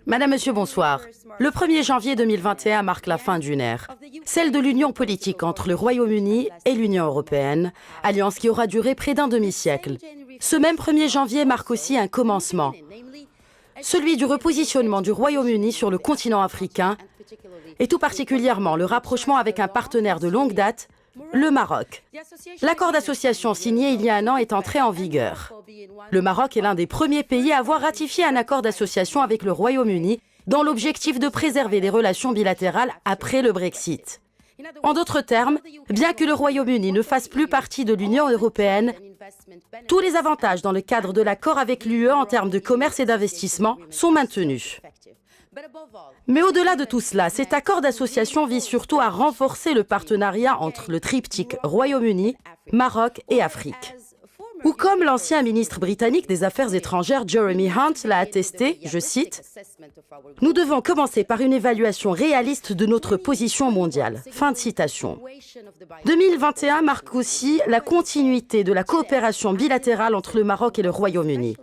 Madame, Monsieur, bonsoir. Le 1er janvier 2021 marque la fin d'une ère, celle de l'union politique entre le Royaume-Uni et l'Union européenne, alliance qui aura duré près d'un demi-siècle. Ce même 1er janvier marque aussi un commencement, celui du repositionnement du Royaume-Uni sur le continent africain et tout particulièrement le rapprochement avec un partenaire de longue date, le Maroc. L'accord d'association signé il y a un an est entré en vigueur. Le Maroc est l'un des premiers pays à avoir ratifié un accord d'association avec le Royaume-Uni dans l'objectif de préserver les relations bilatérales après le Brexit. En d'autres termes, bien que le Royaume-Uni ne fasse plus partie de l'Union européenne, tous les avantages dans le cadre de l'accord avec l'UE en termes de commerce et d'investissement sont maintenus. Mais au-delà de tout cela, cet accord d'association vise surtout à renforcer le partenariat entre le triptyque Royaume-Uni, Maroc et Afrique. Ou comme l'ancien ministre britannique des Affaires étrangères Jeremy Hunt l'a attesté, je cite, « Nous devons commencer par une évaluation réaliste de notre position mondiale. » Fin de citation. 2021 marque aussi la continuité de la coopération bilatérale entre le Maroc et le Royaume-Uni.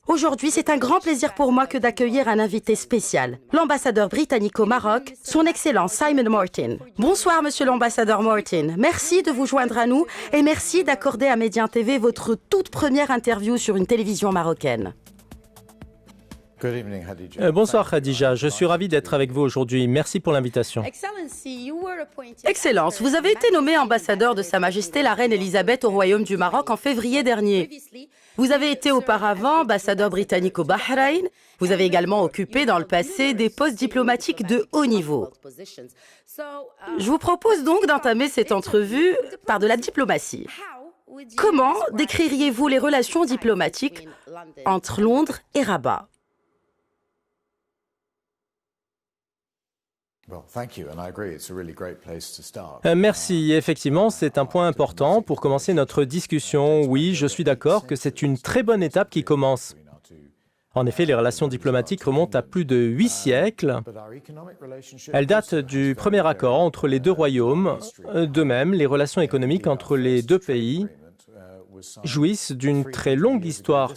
Aujourd'hui, c'est un grand plaisir pour moi que d'accueillir un invité spécial, l'ambassadeur britannique au Maroc, son Excellence Simon Martin. Bonsoir, Monsieur l'ambassadeur Martin. Merci de vous joindre à nous et merci d'accorder à Médien TV votre toute première interview sur une télévision marocaine. Bonsoir Khadija, je suis ravi d'être avec vous aujourd'hui. Merci pour l'invitation. Excellence, vous avez été nommé ambassadeur de Sa Majesté la Reine Elisabeth au Royaume du Maroc en février dernier. Vous avez été auparavant ambassadeur britannique au Bahreïn. Vous avez également occupé dans le passé des postes diplomatiques de haut niveau. Je vous propose donc d'entamer cette entrevue par de la diplomatie. Comment décririez-vous les relations diplomatiques entre Londres et Rabat ? Merci. Effectivement, c'est un point important pour commencer notre discussion. Oui, je suis d'accord que c'est une très bonne étape qui commence. En effet, les relations diplomatiques remontent à plus de 8 siècles. Elles datent du premier accord entre les deux royaumes. De même, les relations économiques entre les deux pays jouissent d'une très longue histoire.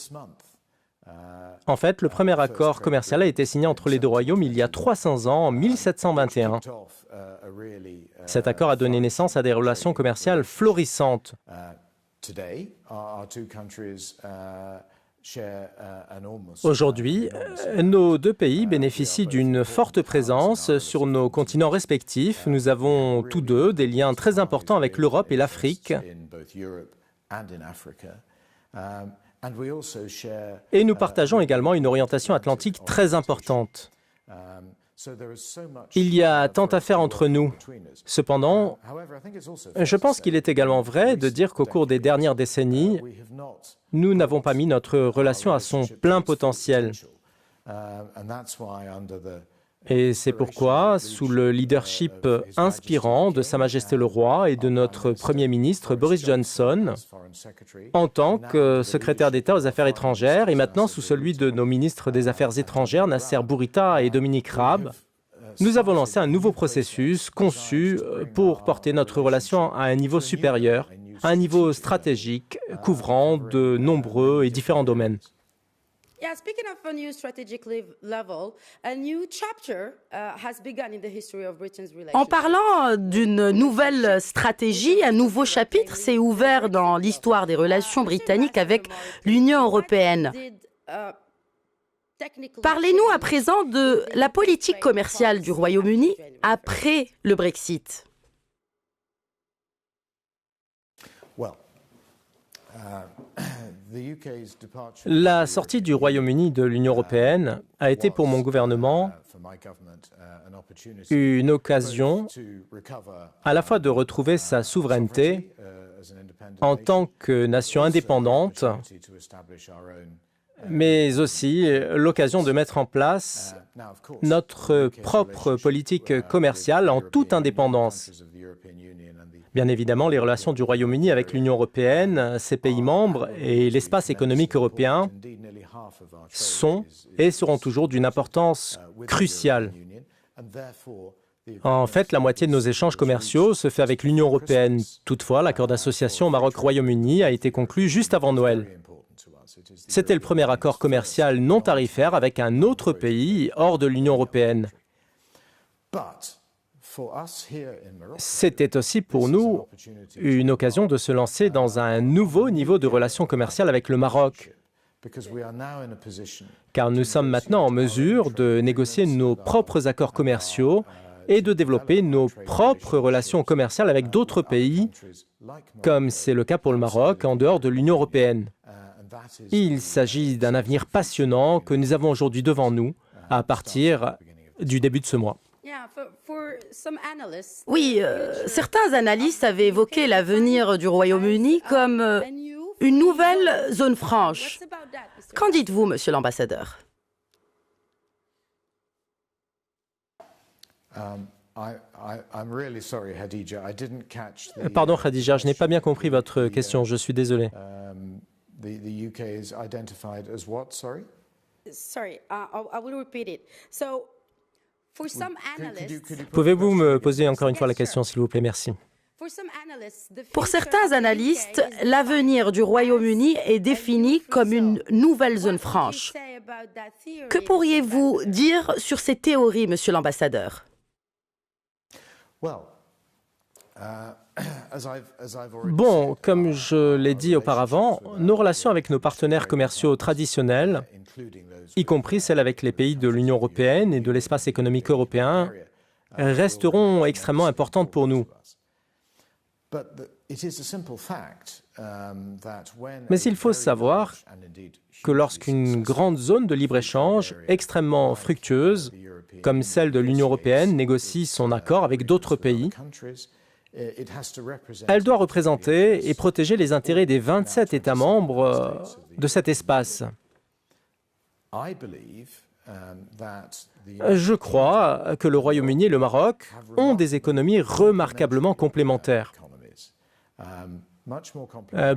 En fait, le premier accord commercial a été signé entre les deux royaumes il y a 300 ans, en 1721. Cet accord a donné naissance à des relations commerciales florissantes. Aujourd'hui, nos deux pays bénéficient d'une forte présence sur nos continents respectifs. Nous avons tous deux des liens très importants avec l'Europe et l'Afrique. Et nous partageons également une orientation atlantique très importante. Il y a tant à faire entre nous. Cependant, je pense qu'il est également vrai de dire qu'au cours des dernières décennies, nous n'avons pas mis notre relation à son plein potentiel. Et c'est pourquoi, sous le leadership inspirant de Sa Majesté le Roi et de notre Premier ministre Boris Johnson, en tant que secrétaire d'État aux Affaires étrangères, et maintenant sous celui de nos ministres des Affaires étrangères, Nasser Bourita et Dominique Raab, nous avons lancé un nouveau processus conçu pour porter notre relation à un niveau supérieur, à un niveau stratégique couvrant de nombreux et différents domaines. En parlant d'une nouvelle stratégie, un nouveau chapitre s'est ouvert dans l'histoire des relations britanniques avec l'Union européenne. Parlez-nous à présent de la politique commerciale du Royaume-Uni après le Brexit. La sortie du Royaume-Uni de l'Union européenne a été pour mon gouvernement une occasion à la fois de retrouver sa souveraineté en tant que nation indépendante, mais aussi l'occasion de mettre en place notre propre politique commerciale en toute indépendance. Bien évidemment, les relations du Royaume-Uni avec l'Union européenne, ses pays membres et l'espace économique européen sont et seront toujours d'une importance cruciale. En fait, la moitié de nos échanges commerciaux se fait avec l'Union européenne. Toutefois, l'accord d'association Maroc-Royaume-Uni a été conclu juste avant Noël. C'était le premier accord commercial non tarifaire avec un autre pays hors de l'Union européenne. C'était aussi pour nous une occasion de se lancer dans un nouveau niveau de relations commerciales avec le Maroc, car nous sommes maintenant en mesure de négocier nos propres accords commerciaux et de développer nos propres relations commerciales avec d'autres pays, comme c'est le cas pour le Maroc, en dehors de l'Union européenne. Il s'agit d'un avenir passionnant que nous avons aujourd'hui devant nous, à partir du début de ce mois. Oui, certains analystes avaient évoqué l'avenir du Royaume-Uni comme une nouvelle zone franche. Qu'en dites-vous, monsieur l'ambassadeur? Pardon, Khadija, je n'ai pas bien compris votre question, je suis désolé. Pouvez-vous me poser encore une fois la question, s'il vous plaît? Merci. Pour certains analystes, l'avenir du Royaume-Uni est défini comme une nouvelle zone franche. Que pourriez-vous dire sur ces théories, monsieur l'ambassadeur? Bon, comme je l'ai dit auparavant, nos relations avec nos partenaires commerciaux traditionnels, y compris celles avec les pays de l'Union européenne et de l'espace économique européen, resteront extrêmement importantes pour nous. Mais il faut savoir que lorsqu'une grande zone de libre-échange extrêmement fructueuse, comme celle de l'Union européenne, négocie son accord avec d'autres pays, elle doit représenter et protéger les intérêts des 27 États membres de cet espace. Je crois que le Royaume-Uni et le Maroc ont des économies remarquablement complémentaires.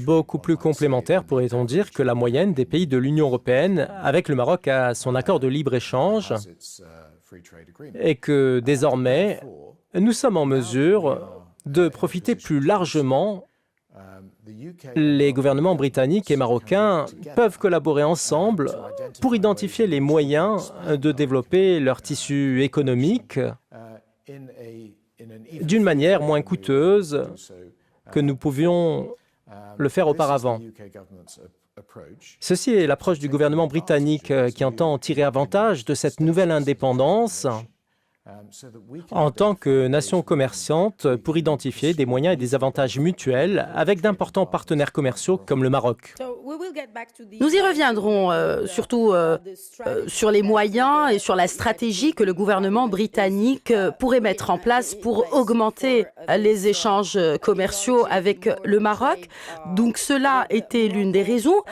Beaucoup plus complémentaires, pourrait-on dire, que la moyenne des pays de l'Union européenne avec le Maroc à son accord de libre-échange et que désormais, nous sommes en mesure de profiter plus largement. Les gouvernements britanniques et marocains peuvent collaborer ensemble pour identifier les moyens de développer leur tissu économique d'une manière moins coûteuse que nous pouvions le faire auparavant. Ceci est l'approche du gouvernement britannique qui entend tirer avantage de cette nouvelle indépendance en tant que nation commerçante pour identifier des moyens et des avantages mutuels avec d'importants partenaires commerciaux comme le Maroc. Nous y reviendrons, surtout sur les moyens et sur la stratégie que le gouvernement britannique pourrait mettre en place pour augmenter les échanges commerciaux avec le Maroc. Donc cela était l'une des raisons.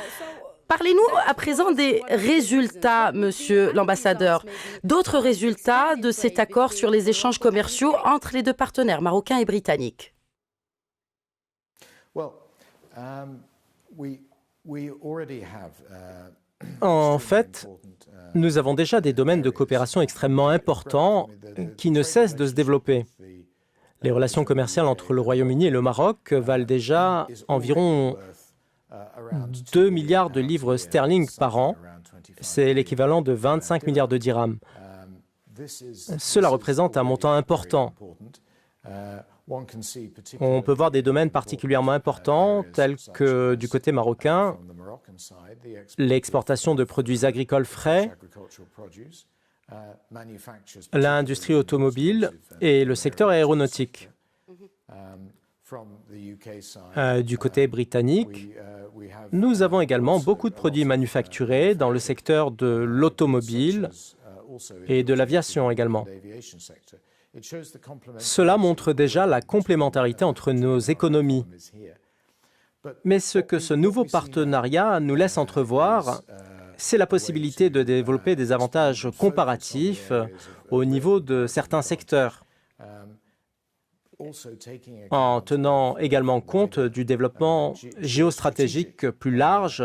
Parlez-nous à présent des résultats, monsieur l'ambassadeur, d'autres résultats de cet accord sur les échanges commerciaux entre les deux partenaires, marocains et britanniques. En fait, nous avons déjà des domaines de coopération extrêmement importants qui ne cessent de se développer. Les relations commerciales entre le Royaume-Uni et le Maroc valent déjà environ 2 milliards de livres sterling par an. C'est l'équivalent de 25 milliards de dirhams. Cela représente un montant important. On peut voir des domaines particulièrement importants, tels que du côté marocain, l'exportation de produits agricoles frais, l'industrie automobile et le secteur aéronautique. Du côté britannique, nous avons également beaucoup de produits manufacturés dans le secteur de l'automobile et de l'aviation également. Cela montre déjà la complémentarité entre nos économies. Mais ce que ce nouveau partenariat nous laisse entrevoir, c'est la possibilité de développer des avantages comparatifs au niveau de certains secteurs, en tenant également compte du développement géostratégique plus large,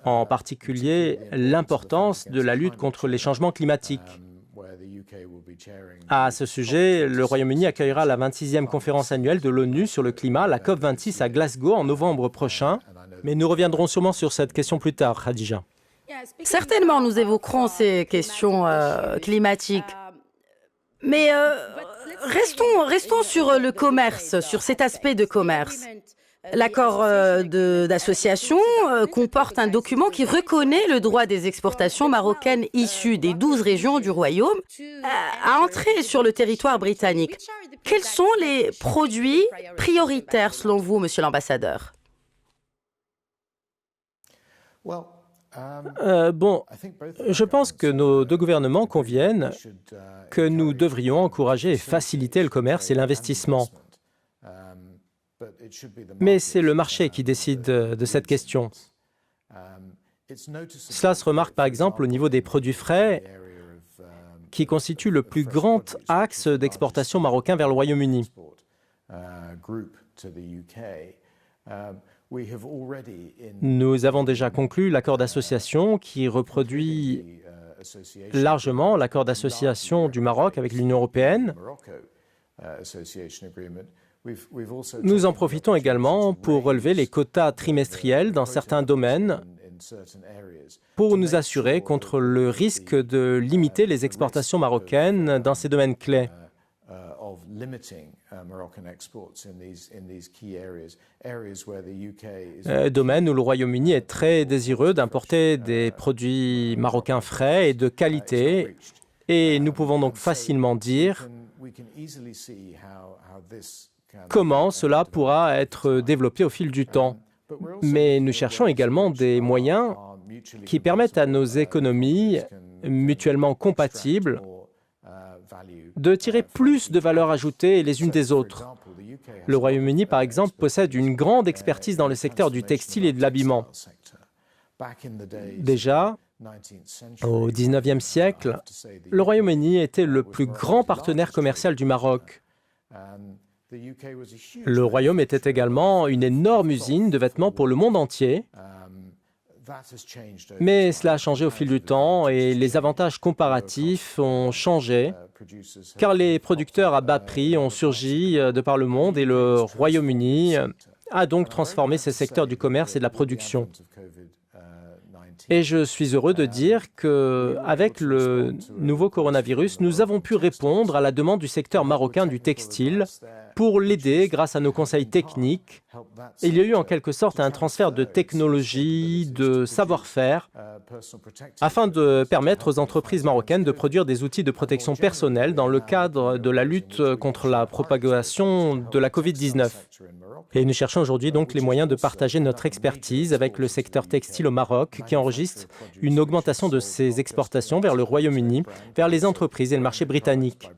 en particulier l'importance de la lutte contre les changements climatiques. À ce sujet, le Royaume-Uni accueillera la 26e conférence annuelle de l'ONU sur le climat, la COP26 à Glasgow en novembre prochain. Mais nous reviendrons sûrement sur cette question plus tard, Khadija. Certainement, nous évoquerons ces questions climatiques. Mais restons sur le commerce, sur cet aspect de commerce. L'accord d'association comporte un document qui reconnaît le droit des exportations marocaines issues des 12 régions du Royaume à entrer sur le territoire britannique. Quels sont les produits prioritaires selon vous, monsieur l'ambassadeur? Je pense que nos deux gouvernements conviennent que nous devrions encourager et faciliter le commerce et l'investissement. Mais c'est le marché qui décide de cette question. Cela se remarque par exemple au niveau des produits frais, qui constituent le plus grand axe d'exportation marocain vers le Royaume-Uni. Nous avons déjà conclu l'accord d'association qui reproduit largement l'accord d'association du Maroc avec l'Union européenne. Nous en profitons également pour relever les quotas trimestriels dans certains domaines pour nous assurer contre le risque de limiter les exportations marocaines dans ces domaines clés. Domaine où le Royaume-Uni est très désireux d'importer des produits marocains frais et de qualité, et nous pouvons donc facilement dire comment cela pourra être développé au fil du temps. Mais nous cherchons également des moyens qui permettent à nos économies mutuellement compatibles de tirer plus de valeur ajoutée les unes des autres. Le Royaume-Uni, par exemple, possède une grande expertise dans le secteur du textile et de l'habillement. Déjà, au XIXe siècle, le Royaume-Uni était le plus grand partenaire commercial du Maroc. Le Royaume était également une énorme usine de vêtements pour le monde entier. Mais cela a changé au fil du temps et les avantages comparatifs ont changé car les producteurs à bas prix ont surgi de par le monde et le Royaume-Uni a donc transformé ces secteurs du commerce et de la production. Et je suis heureux de dire qu'avec le nouveau coronavirus, nous avons pu répondre à la demande du secteur marocain du textile pour l'aider grâce à nos conseils techniques. Il y a eu en quelque sorte un transfert de technologie, de savoir-faire, afin de permettre aux entreprises marocaines de produire des outils de protection personnelle dans le cadre de la lutte contre la propagation de la COVID-19. Et nous cherchons aujourd'hui donc les moyens de partager notre expertise avec le secteur textile au Maroc, qui enregistre une augmentation de ses exportations vers le Royaume-Uni, vers les entreprises et le marché britannique.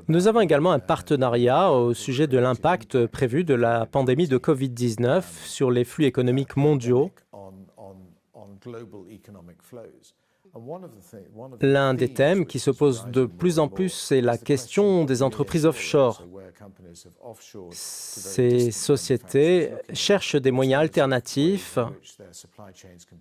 Nous avons également un partenariat au sujet de l'impact prévu de la pandémie de COVID-19 sur les flux économiques mondiaux. L'un des thèmes qui se pose de plus en plus, c'est la question des entreprises offshore. Ces sociétés cherchent des moyens alternatifs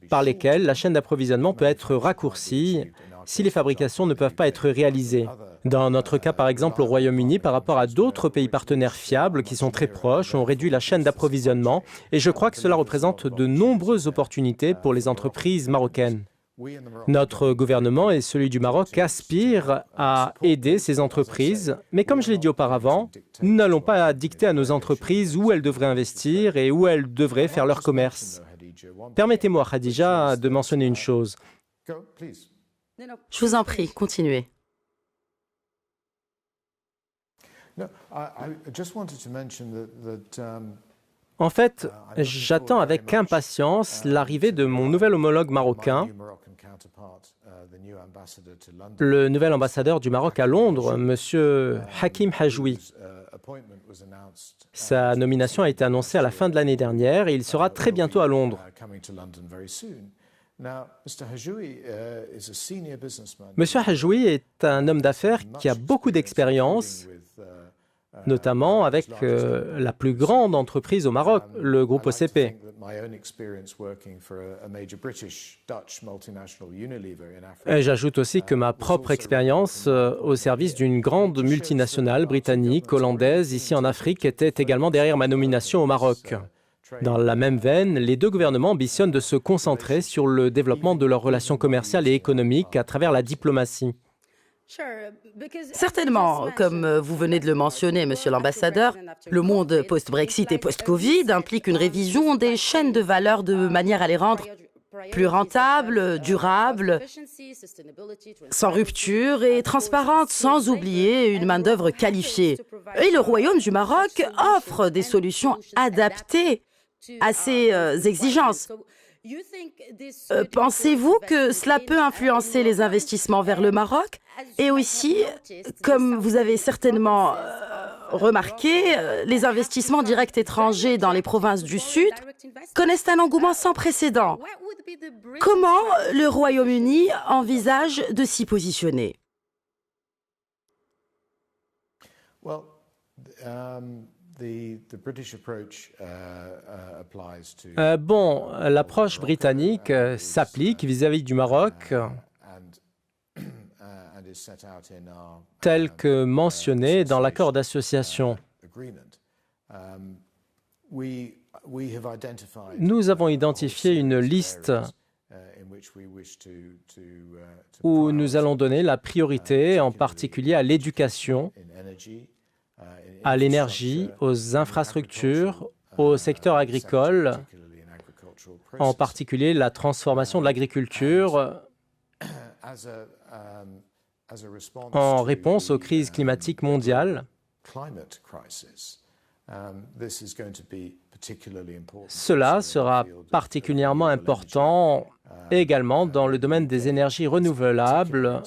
par lesquels la chaîne d'approvisionnement peut être raccourcie si les fabrications ne peuvent pas être réalisées. Dans notre cas, par exemple, au Royaume-Uni, par rapport à d'autres pays partenaires fiables qui sont très proches, on réduit la chaîne d'approvisionnement et je crois que cela représente de nombreuses opportunités pour les entreprises marocaines. Notre gouvernement et celui du Maroc aspirent à aider ces entreprises, mais comme je l'ai dit auparavant, nous n'allons pas dicter à nos entreprises où elles devraient investir et où elles devraient faire leur commerce. Permettez-moi, Khadija, de mentionner une chose. Je vous en prie, continuez. En fait, j'attends avec impatience l'arrivée de mon nouvel homologue marocain, le nouvel ambassadeur du Maroc à Londres, M. Hakim Hajoui. Sa nomination a été annoncée à la fin de l'année dernière et il sera très bientôt à Londres. M. Hajoui est un homme d'affaires qui a beaucoup d'expérience notamment avec la plus grande entreprise au Maroc, le groupe OCP. Et j'ajoute aussi que ma propre expérience au service d'une grande multinationale britannique, hollandaise, ici en Afrique, était également derrière ma nomination au Maroc. Dans la même veine, les deux gouvernements ambitionnent de se concentrer sur le développement de leurs relations commerciales et économiques à travers la diplomatie. Certainement, comme vous venez de le mentionner, Monsieur l'ambassadeur, le monde post-Brexit et post-Covid implique une révision des chaînes de valeur de manière à les rendre plus rentables, durables, sans rupture et transparentes, sans oublier une main-d'œuvre qualifiée. Et le Royaume du Maroc offre des solutions adaptées à ces exigences. Pensez-vous que cela peut influencer les investissements vers le Maroc? Et aussi, comme vous avez certainement remarqué, les investissements directs étrangers dans les provinces du Sud connaissent un engouement sans précédent. Comment le Royaume-Uni envisage de s'y positionner? L'approche britannique s'applique vis-à-vis du Maroc, tel que mentionné dans l'accord d'association. Nous avons identifié une liste où nous allons donner la priorité, en particulier à l'éducation, à l'énergie, aux infrastructures, au secteur agricole, en particulier la transformation de l'agriculture en réponse aux crises climatiques mondiales. Cela sera particulièrement important également dans le domaine des énergies renouvelables,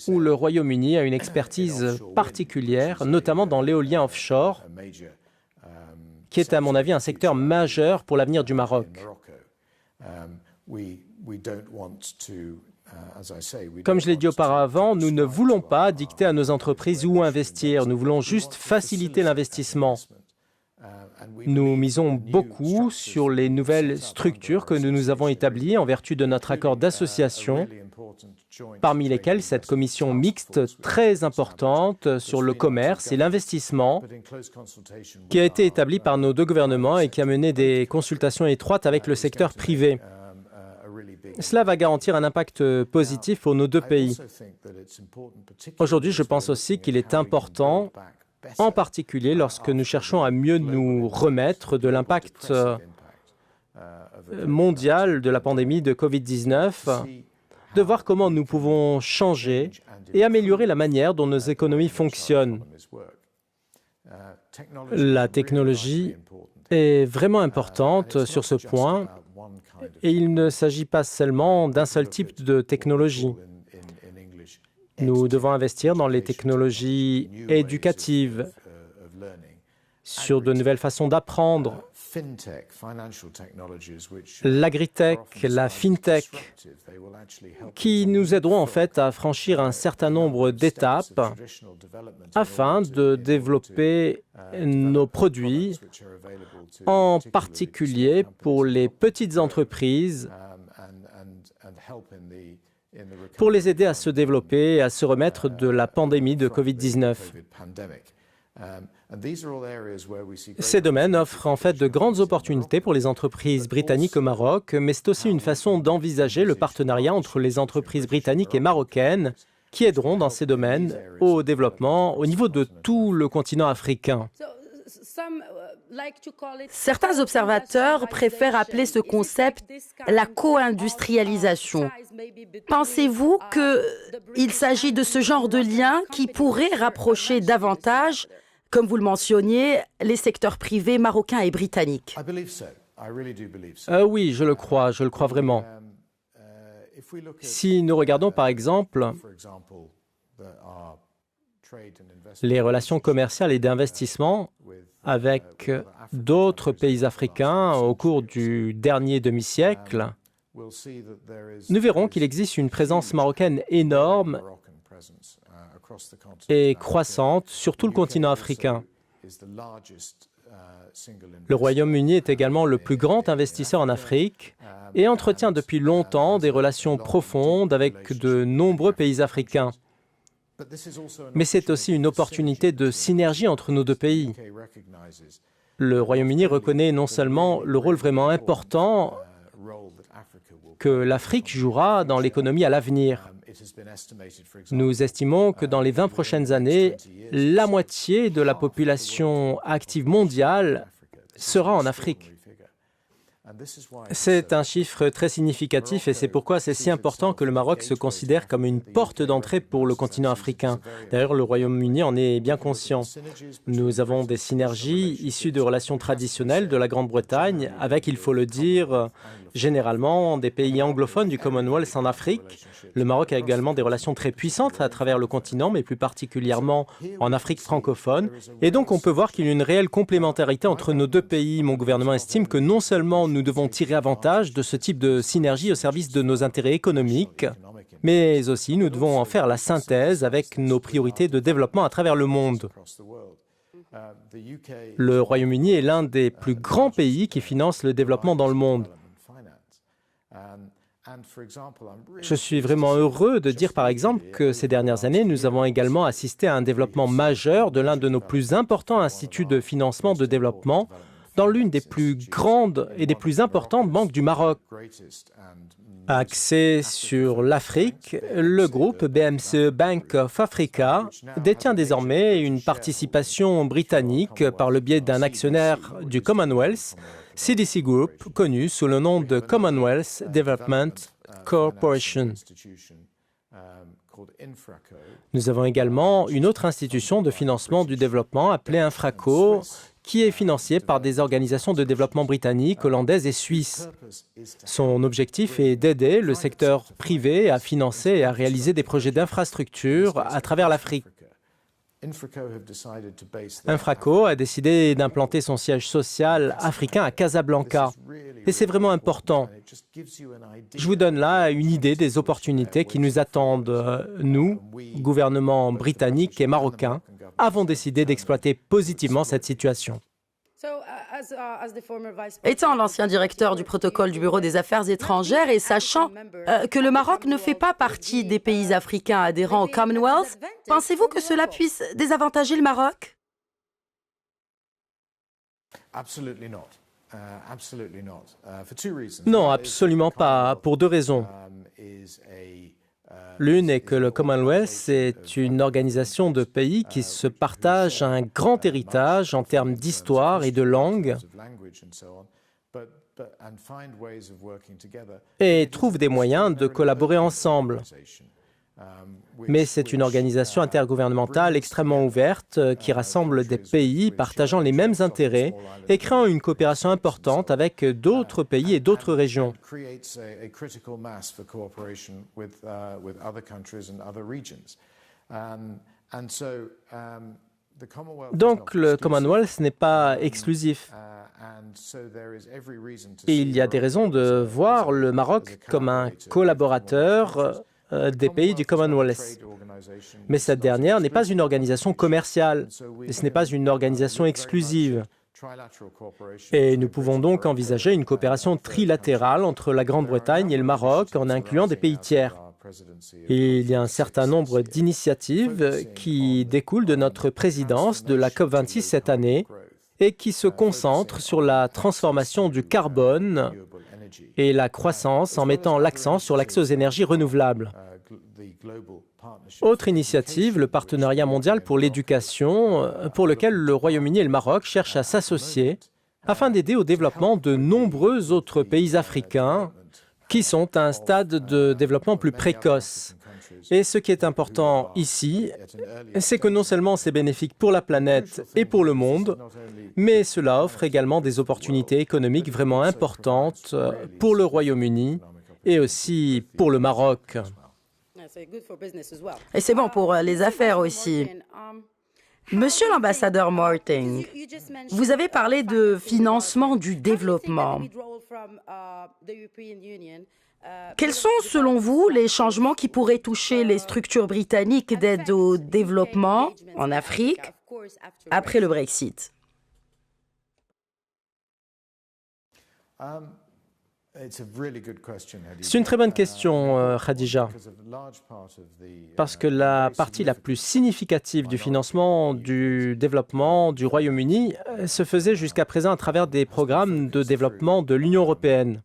où le Royaume-Uni a une expertise particulière, notamment dans l'éolien offshore, qui est à mon avis un secteur majeur pour l'avenir du Maroc. Comme je l'ai dit auparavant, nous ne voulons pas dicter à nos entreprises où investir, nous voulons juste faciliter l'investissement. Nous misons beaucoup sur les nouvelles structures que nous avons établies en vertu de notre accord d'association, parmi lesquelles cette commission mixte très importante sur le commerce et l'investissement, qui a été établie par nos deux gouvernements et qui a mené des consultations étroites avec le secteur privé. Cela va garantir un impact positif pour nos deux pays. Aujourd'hui, je pense aussi qu'il est important, en particulier lorsque nous cherchons à mieux nous remettre de l'impact mondial de la pandémie de Covid-19, de voir comment nous pouvons changer et améliorer la manière dont nos économies fonctionnent. La technologie est vraiment importante sur ce point et il ne s'agit pas seulement d'un seul type de technologie. Nous devons investir dans les technologies éducatives, sur de nouvelles façons d'apprendre, l'agritech, la fintech, qui nous aideront en fait à franchir un certain nombre d'étapes afin de développer nos produits, en particulier pour les petites entreprises, pour les aider à se développer et à se remettre de la pandémie de Covid-19. Ces domaines offrent en fait de grandes opportunités pour les entreprises britanniques au Maroc, mais c'est aussi une façon d'envisager le partenariat entre les entreprises britanniques et marocaines qui aideront dans ces domaines au développement au niveau de tout le continent africain. Certains observateurs préfèrent appeler ce concept la co-industrialisation. Pensez-vous qu'il s'agit de ce genre de lien qui pourrait rapprocher davantage, comme vous le mentionniez, les secteurs privés marocains et britanniques? Oui, je le crois vraiment. Si nous regardons par exemple les relations commerciales et d'investissement avec d'autres pays africains au cours du dernier demi-siècle, nous verrons qu'il existe une présence marocaine énorme est croissante sur tout le continent africain. Le Royaume-Uni est également le plus grand investisseur en Afrique et entretient depuis longtemps des relations profondes avec de nombreux pays africains. Mais c'est aussi une opportunité de synergie entre nos deux pays. Le Royaume-Uni reconnaît non seulement le rôle vraiment important que l'Afrique jouera dans l'économie à l'avenir. Nous estimons que dans les 20 prochaines années, la moitié de la population active mondiale sera en Afrique. C'est un chiffre très significatif et c'est pourquoi c'est si important que le Maroc se considère comme une porte d'entrée pour le continent africain. D'ailleurs, le Royaume-Uni en est bien conscient. Nous avons des synergies issues de relations traditionnelles de la Grande-Bretagne avec, il faut le dire, généralement des pays anglophones du Commonwealth en Afrique. Le Maroc a également des relations très puissantes à travers le continent, mais plus particulièrement en Afrique francophone. Et donc, on peut voir qu'il y a une réelle complémentarité entre nos deux pays. Mon gouvernement estime que non seulement nous devons tirer avantage de ce type de synergie au service de nos intérêts économiques, mais aussi nous devons en faire la synthèse avec nos priorités de développement à travers le monde. Le Royaume-Uni est l'un des plus grands pays qui finance le développement dans le monde. Je suis vraiment heureux de dire, par exemple, que ces dernières années, nous avons également assisté à un développement majeur de l'un de nos plus importants instituts de financement de développement dans l'une des plus grandes et des plus importantes banques du Maroc. Axé sur l'Afrique, le groupe BMCE Bank of Africa détient désormais une participation britannique par le biais d'un actionnaire du Commonwealth, CDC Group, connu sous le nom de Commonwealth Development Corporation. Nous avons également une autre institution de financement du développement appelée Infraco, qui est financée par des organisations de développement britanniques, hollandaises et suisses. Son objectif est d'aider le secteur privé à financer et à réaliser des projets d'infrastructure à travers l'Afrique. Infraco a décidé d'implanter son siège social africain à Casablanca. Et c'est vraiment important. Je vous donne là une idée des opportunités qui nous attendent. Nous, gouvernement britannique et marocain, avons décidé d'exploiter positivement cette situation. Étant l'ancien directeur du protocole du Bureau des Affaires étrangères et sachant que le Maroc ne fait pas partie des pays africains adhérents au Commonwealth, pensez-vous que cela puisse désavantager le Maroc? Non, absolument pas, pour deux raisons. L'une est que le Commonwealth est une organisation de pays qui se partagent un grand héritage en termes d'histoire et de langue et trouvent des moyens de collaborer ensemble. Mais c'est une organisation intergouvernementale extrêmement ouverte qui rassemble des pays partageant les mêmes intérêts et créant une coopération importante avec d'autres pays et d'autres régions. Donc le Commonwealth n'est pas exclusif. Et il y a des raisons de voir le Maroc comme un collaborateur des pays du Commonwealth. Mais cette dernière n'est pas une organisation commerciale, et ce n'est pas une organisation exclusive. Et nous pouvons donc envisager une coopération trilatérale entre la Grande-Bretagne et le Maroc en incluant des pays tiers. Et il y a un certain nombre d'initiatives qui découlent de notre présidence de la COP26 cette année et qui se concentrent sur la transformation du carbone et la croissance en mettant l'accent sur l'accès aux énergies renouvelables. Autre initiative, le partenariat mondial pour l'éducation, pour lequel le Royaume-Uni et le Maroc cherchent à s'associer afin d'aider au développement de nombreux autres pays africains qui sont à un stade de développement plus précoce. Et ce qui est important ici, c'est que non seulement c'est bénéfique pour la planète et pour le monde, mais cela offre également des opportunités économiques vraiment importantes pour le Royaume-Uni et aussi pour le Maroc. Et c'est bon pour les affaires aussi. Monsieur l'ambassadeur Martin, vous avez parlé de financement du développement. Quels sont, selon vous, les changements qui pourraient toucher les structures britanniques d'aide au développement en Afrique après le Brexit? C'est une très bonne question, Khadija, parce que la partie la plus significative du financement du développement du Royaume-Uni se faisait jusqu'à présent à travers des programmes de développement de l'Union européenne.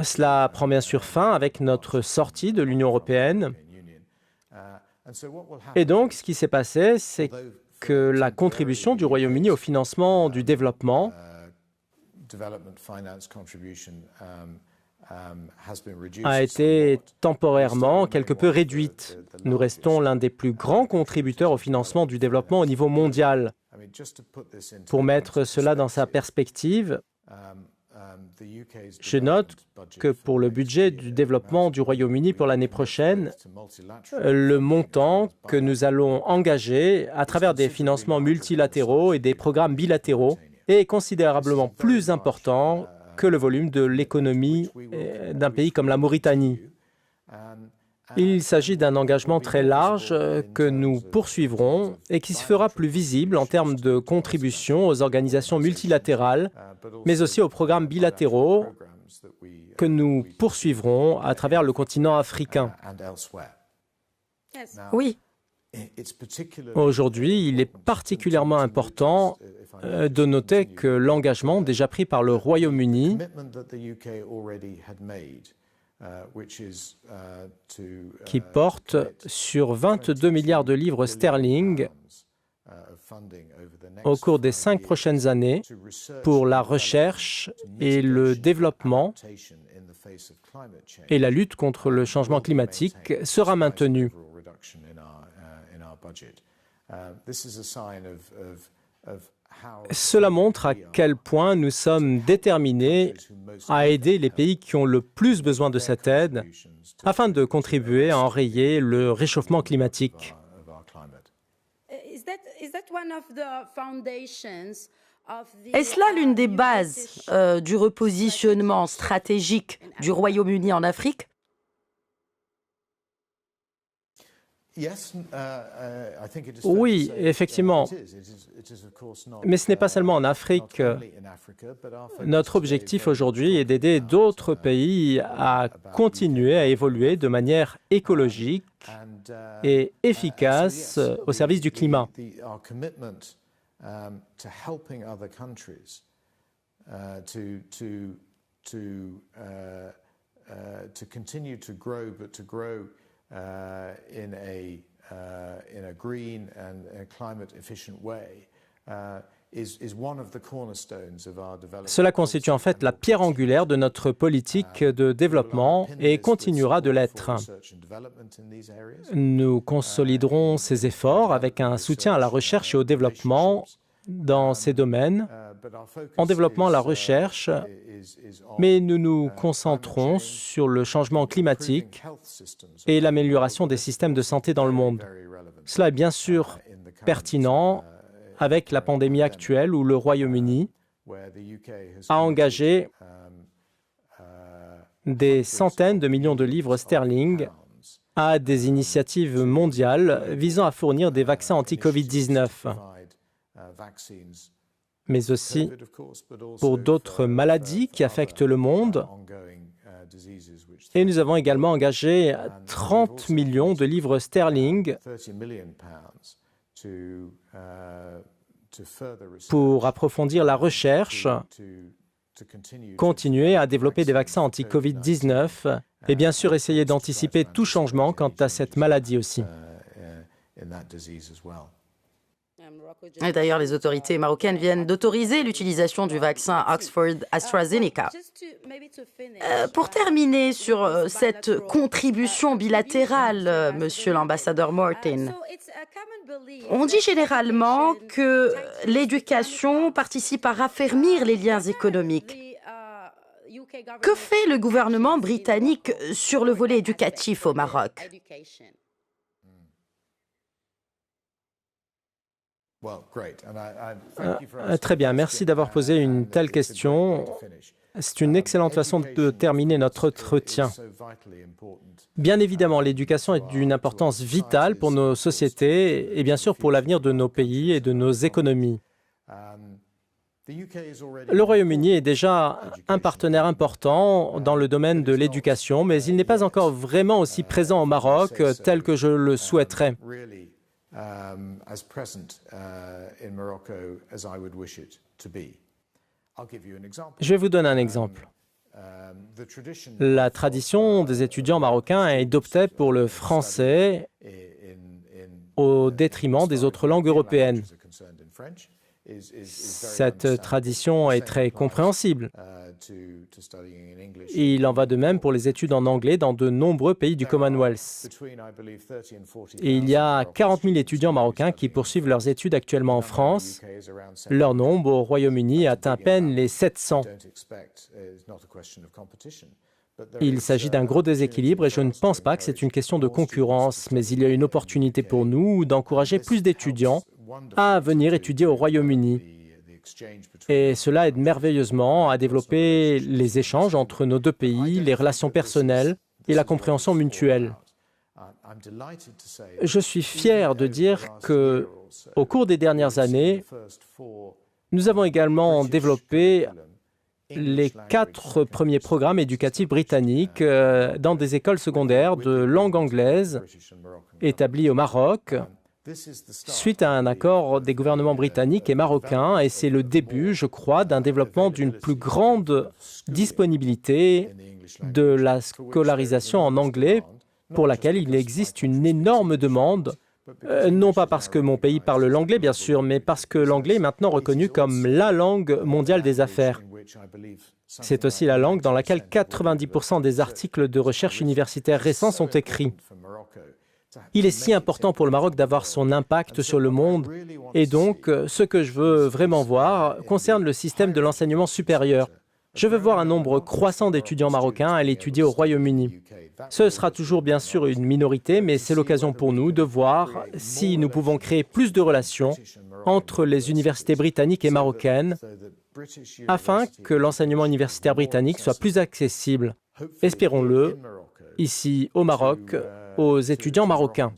Cela prend bien sûr fin avec notre sortie de l'Union européenne. Et donc, ce qui s'est passé, c'est que la contribution du Royaume-Uni au financement du développement a été temporairement quelque peu réduite. Nous restons l'un des plus grands contributeurs au financement du développement au niveau mondial. Pour mettre cela dans sa perspective, je note que pour le budget du développement du Royaume-Uni pour l'année prochaine, le montant que nous allons engager à travers des financements multilatéraux et des programmes bilatéraux est considérablement plus important que le volume de l'économie d'un pays comme la Mauritanie. Il s'agit d'un engagement très large que nous poursuivrons et qui se fera plus visible en termes de contribution aux organisations multilatérales, mais aussi aux programmes bilatéraux que nous poursuivrons à travers le continent africain. Oui. Aujourd'hui, il est particulièrement important de noter que l'engagement déjà pris par le Royaume-Uni qui porte sur 22 milliards de livres sterling au cours des 5 prochaines années pour la recherche et le développement et la lutte contre le changement climatique sera maintenu. Cela montre à quel point nous sommes déterminés à aider les pays qui ont le plus besoin de cette aide afin de contribuer à enrayer le réchauffement climatique. Est-ce là l'une des bases du repositionnement stratégique du Royaume-Uni en Afrique? Oui, effectivement. Mais ce n'est pas seulement en Afrique. Notre objectif aujourd'hui est d'aider d'autres pays à continuer à évoluer de manière écologique et efficace au service du climat. In a green and climate efficient way is one of the cornerstones of our development. Cela constitue en fait la pierre angulaire de notre politique de développement et continuera de l'être. Nous consoliderons ces efforts avec un soutien à la recherche et au développement dans ces domaines, en développant la recherche, mais nous nous concentrons sur le changement climatique et l'amélioration des systèmes de santé dans le monde. Cela est bien sûr pertinent avec la pandémie actuelle où le Royaume-Uni a engagé des centaines de millions de livres sterling à des initiatives mondiales visant à fournir des vaccins anti-Covid-19. Mais aussi pour d'autres maladies qui affectent le monde. Et nous avons également engagé 30 millions de livres sterling pour approfondir la recherche, continuer à développer des vaccins anti-Covid-19 et bien sûr essayer d'anticiper tout changement quant à cette maladie aussi. Et d'ailleurs, les autorités marocaines viennent d'autoriser l'utilisation du vaccin Oxford AstraZeneca. Pour terminer sur cette contribution bilatérale, Monsieur l'ambassadeur Martin, on dit généralement que l'éducation participe à raffermir les liens économiques. Que fait le gouvernement britannique sur le volet éducatif au Maroc? Très bien, merci d'avoir posé une telle question. C'est une excellente façon de terminer notre entretien. Bien évidemment, l'éducation est d'une importance vitale pour nos sociétés et bien sûr pour l'avenir de nos pays et de nos économies. Le Royaume-Uni est déjà un partenaire important dans le domaine de l'éducation, mais il n'est pas encore vraiment aussi présent au Maroc tel que je le souhaiterais. Je vais vous donner un exemple. La tradition des étudiants marocains est d'opter pour le français au détriment des autres langues européennes. Cette tradition est très compréhensible. Il en va de même pour les études en anglais dans de nombreux pays du Commonwealth. Et il y a 40 000 étudiants marocains qui poursuivent leurs études actuellement en France. Leur nombre au Royaume-Uni atteint à peine les 700. Il s'agit d'un gros déséquilibre et je ne pense pas que c'est une question de concurrence, mais il y a une opportunité pour nous d'encourager plus d'étudiants à venir étudier au Royaume-Uni. Et cela aide merveilleusement à développer les échanges entre nos deux pays, les relations personnelles et la compréhension mutuelle. Je suis fier de dire que, au cours des dernières années, nous avons également développé les 4 premiers programmes éducatifs britanniques dans des écoles secondaires de langue anglaise établies au Maroc, suite à un accord des gouvernements britanniques et marocains, et c'est le début, je crois, d'un développement d'une plus grande disponibilité de la scolarisation en anglais, pour laquelle il existe une énorme demande, non pas parce que mon pays parle l'anglais, bien sûr, mais parce que l'anglais est maintenant reconnu comme la langue mondiale des affaires. C'est aussi la langue dans laquelle 90% des articles de recherche universitaire récents sont écrits. Il est si important pour le Maroc d'avoir son impact sur le monde, et donc ce que je veux vraiment voir concerne le système de l'enseignement supérieur. Je veux voir un nombre croissant d'étudiants marocains aller étudier au Royaume-Uni. Ce sera toujours bien sûr une minorité, mais c'est l'occasion pour nous de voir si nous pouvons créer plus de relations entre les universités britanniques et marocaines, afin que l'enseignement universitaire britannique soit plus accessible, espérons-le, ici au Maroc, aux étudiants marocains.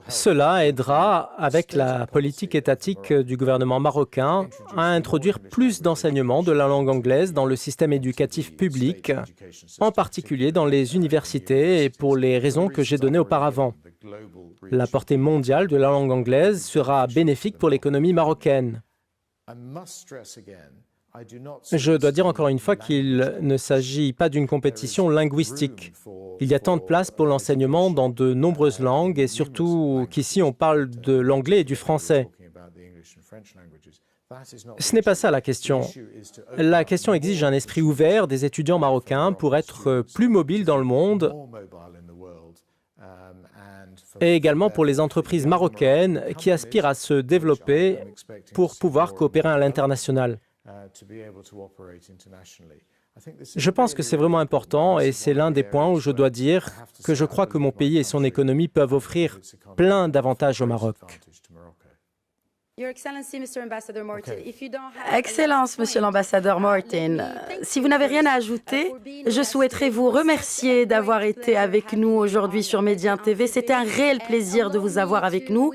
Cela aidera, avec la politique étatique du gouvernement marocain, à introduire plus d'enseignement de la langue anglaise dans le système éducatif public, en particulier dans les universités et pour les raisons que j'ai données auparavant. La portée mondiale de la langue anglaise sera bénéfique pour l'économie marocaine. Je dois dire encore une fois qu'il ne s'agit pas d'une compétition linguistique. Il y a tant de place pour l'enseignement dans de nombreuses langues et surtout qu'ici on parle de l'anglais et du français. Ce n'est pas ça la question. La question exige un esprit ouvert des étudiants marocains pour être plus mobiles dans le monde et également pour les entreprises marocaines qui aspirent à se développer pour pouvoir coopérer à l'international. Je pense que c'est vraiment important et c'est l'un des points où je dois dire que je crois que mon pays et son économie peuvent offrir plein d'avantages au Maroc. Excellence, Monsieur l'ambassadeur Martin. Si vous n'avez rien à ajouter, je souhaiterais vous remercier d'avoir été avec nous aujourd'hui sur Médian TV. C'était un réel plaisir de vous avoir avec nous.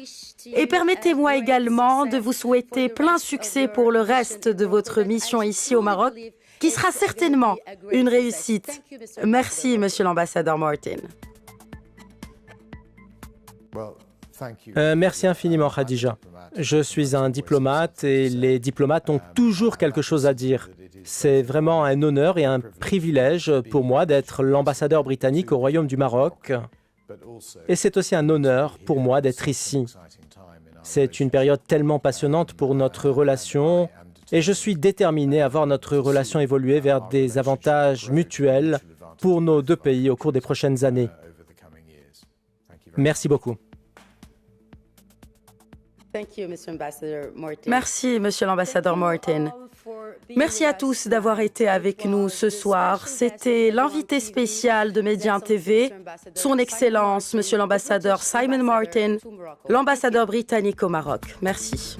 Et permettez-moi également de vous souhaiter plein succès pour le reste de votre mission ici au Maroc, qui sera certainement une réussite. Merci, Monsieur l'ambassadeur Martin. Merci infiniment, Khadija. Je suis un diplomate et les diplomates ont toujours quelque chose à dire. C'est vraiment un honneur et un privilège pour moi d'être l'ambassadeur britannique au Royaume du Maroc. Et c'est aussi un honneur pour moi d'être ici. C'est une période tellement passionnante pour notre relation et je suis déterminé à voir notre relation évoluer vers des avantages mutuels pour nos deux pays au cours des prochaines années. Merci beaucoup. Merci, Monsieur l'ambassadeur Martin. Merci à tous d'avoir été avec nous ce soir. C'était l'invité spécial de Média TV, Son Excellence, Monsieur l'ambassadeur Simon Martin, l'ambassadeur britannique au Maroc. Merci.